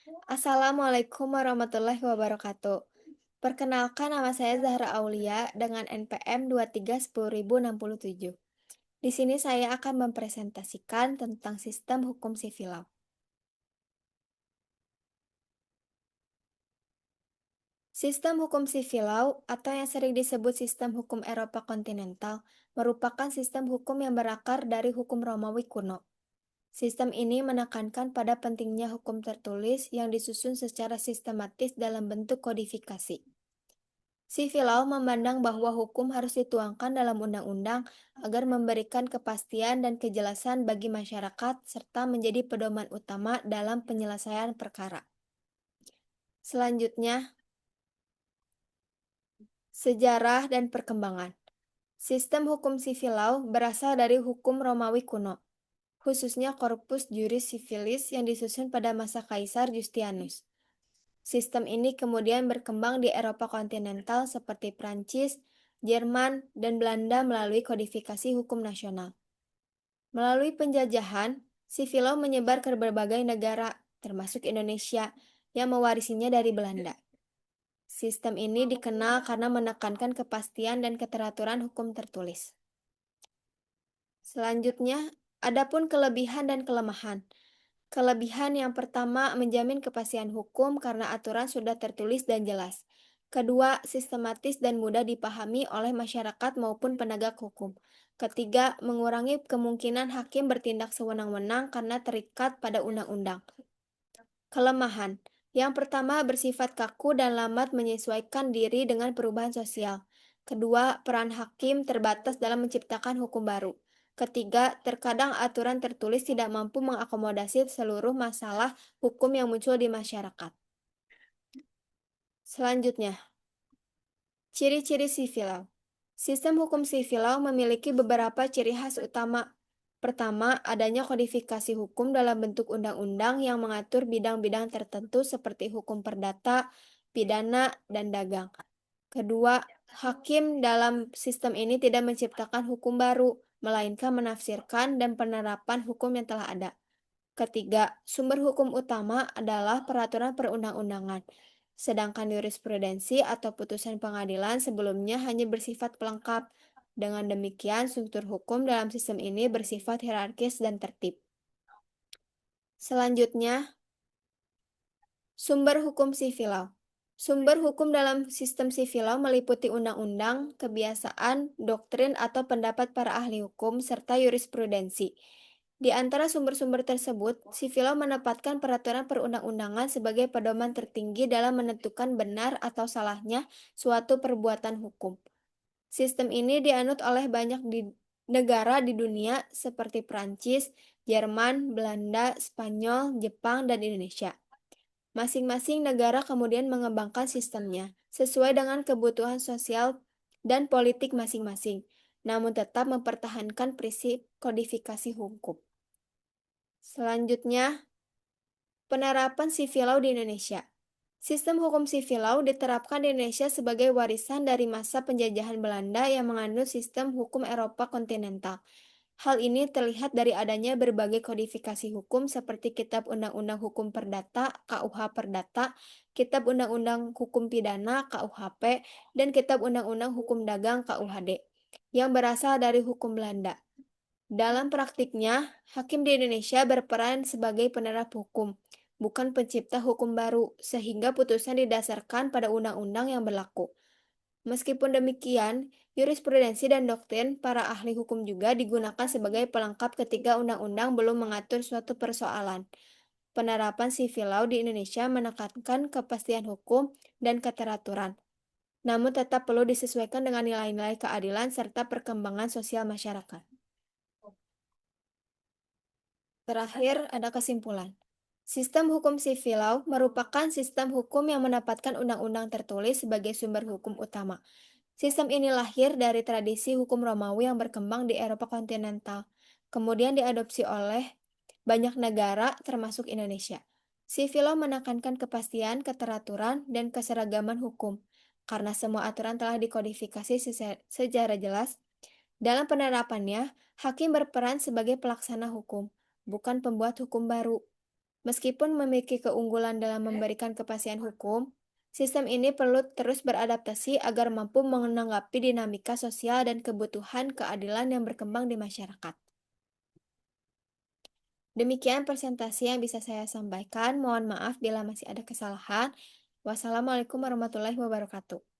Assalamualaikum warahmatullahi wabarakatuh. Perkenalkan nama saya Zahra Aulia dengan NPM 2310067. Di sini saya akan mempresentasikan tentang sistem hukum sivil law. Sistem hukum sivil law atau yang sering disebut sistem hukum Eropa kontinental merupakan sistem hukum yang berakar dari hukum Romawi kuno. Sistem ini menekankan pada pentingnya hukum tertulis yang disusun secara sistematis dalam bentuk kodifikasi. Civil law memandang bahwa hukum harus dituangkan dalam undang-undang agar memberikan kepastian dan kejelasan bagi masyarakat serta menjadi pedoman utama dalam penyelesaian perkara. Selanjutnya, sejarah dan perkembangan. Sistem hukum civil law berasal dari hukum Romawi kuno, khususnya Corpus Juris Civilis yang disusun pada masa Kaisar Justianus. Sistem ini kemudian berkembang di Eropa kontinental seperti Prancis, Jerman, dan Belanda melalui kodifikasi hukum nasional. Melalui penjajahan, civil law menyebar ke berbagai negara, termasuk Indonesia, yang mewarisinya dari Belanda. Sistem ini dikenal karena menekankan kepastian dan keteraturan hukum tertulis. Selanjutnya, adapun kelebihan dan kelemahan. Kelebihan yang pertama menjamin kepastian hukum karena aturan sudah tertulis dan jelas. Kedua, sistematis dan mudah dipahami oleh masyarakat maupun penegak hukum. Ketiga, mengurangi kemungkinan hakim bertindak sewenang-wenang karena terikat pada undang-undang. Kelemahan. Yang pertama, bersifat kaku dan lambat menyesuaikan diri dengan perubahan sosial. Kedua, peran hakim terbatas dalam menciptakan hukum baru. Ketiga, terkadang aturan tertulis tidak mampu mengakomodasi seluruh masalah hukum yang muncul di masyarakat. Selanjutnya, ciri-ciri sivil law. Sistem hukum sivil law memiliki beberapa ciri khas utama. Pertama, adanya kodifikasi hukum dalam bentuk undang-undang yang mengatur bidang-bidang tertentu seperti hukum perdata, pidana, dan dagang. Kedua, hakim dalam sistem ini tidak menciptakan hukum baru, melainkan menafsirkan dan penerapan hukum yang telah ada. Ketiga, sumber hukum utama adalah peraturan perundang-undangan, sedangkan jurisprudensi atau putusan pengadilan sebelumnya hanya bersifat pelengkap. Dengan demikian, struktur hukum dalam sistem ini bersifat hierarkis dan tertib. Selanjutnya, sumber hukum sivil law. Sumber hukum dalam sistem sivil law meliputi undang-undang, kebiasaan, doktrin atau pendapat para ahli hukum, serta jurisprudensi. Di antara sumber-sumber tersebut, sivil law menempatkan peraturan perundang-undangan sebagai pedoman tertinggi dalam menentukan benar atau salahnya suatu perbuatan hukum. Sistem ini dianut oleh banyak negara di dunia seperti Prancis, Jerman, Belanda, Spanyol, Jepang, dan Indonesia. Masing-masing negara kemudian mengembangkan sistemnya sesuai dengan kebutuhan sosial dan politik masing-masing, namun tetap mempertahankan prinsip kodifikasi hukum. Selanjutnya, penerapan sivil law di Indonesia. Sistem hukum sivil law diterapkan di Indonesia sebagai warisan dari masa penjajahan Belanda yang menganut sistem hukum Eropa kontinental. Hal ini terlihat dari adanya berbagai kodifikasi hukum seperti Kitab Undang-Undang Hukum Perdata (KUH Perdata), Kitab Undang-Undang Hukum Pidana (KUHP), dan Kitab Undang-Undang Hukum Dagang (KUHD) yang berasal dari hukum Belanda. Dalam praktiknya, hakim di Indonesia berperan sebagai penerap hukum, bukan pencipta hukum baru, sehingga putusan didasarkan pada undang-undang yang berlaku. Meskipun demikian, jurisprudensi dan doktrin para ahli hukum juga digunakan sebagai pelengkap ketika undang-undang belum mengatur suatu persoalan. Penerapan civil law di Indonesia menekankan kepastian hukum dan keteraturan, namun tetap perlu disesuaikan dengan nilai-nilai keadilan serta perkembangan sosial masyarakat. Terakhir, ada kesimpulan. Sistem hukum sivil law merupakan sistem hukum yang menempatkan undang-undang tertulis sebagai sumber hukum utama. Sistem ini lahir dari tradisi hukum Romawi yang berkembang di Eropa kontinental, kemudian diadopsi oleh banyak negara termasuk Indonesia. Civil law menekankan kepastian, keteraturan, dan keseragaman hukum. Karena semua aturan telah dikodifikasi secara jelas, dalam penerapannya, hakim berperan sebagai pelaksana hukum, bukan pembuat hukum baru. Meskipun memiliki keunggulan dalam memberikan kepastian hukum, sistem ini perlu terus beradaptasi agar mampu menanggapi dinamika sosial dan kebutuhan keadilan yang berkembang di masyarakat. Demikian presentasi yang bisa saya sampaikan. Mohon maaf bila masih ada kesalahan. Wassalamualaikum warahmatullahi wabarakatuh.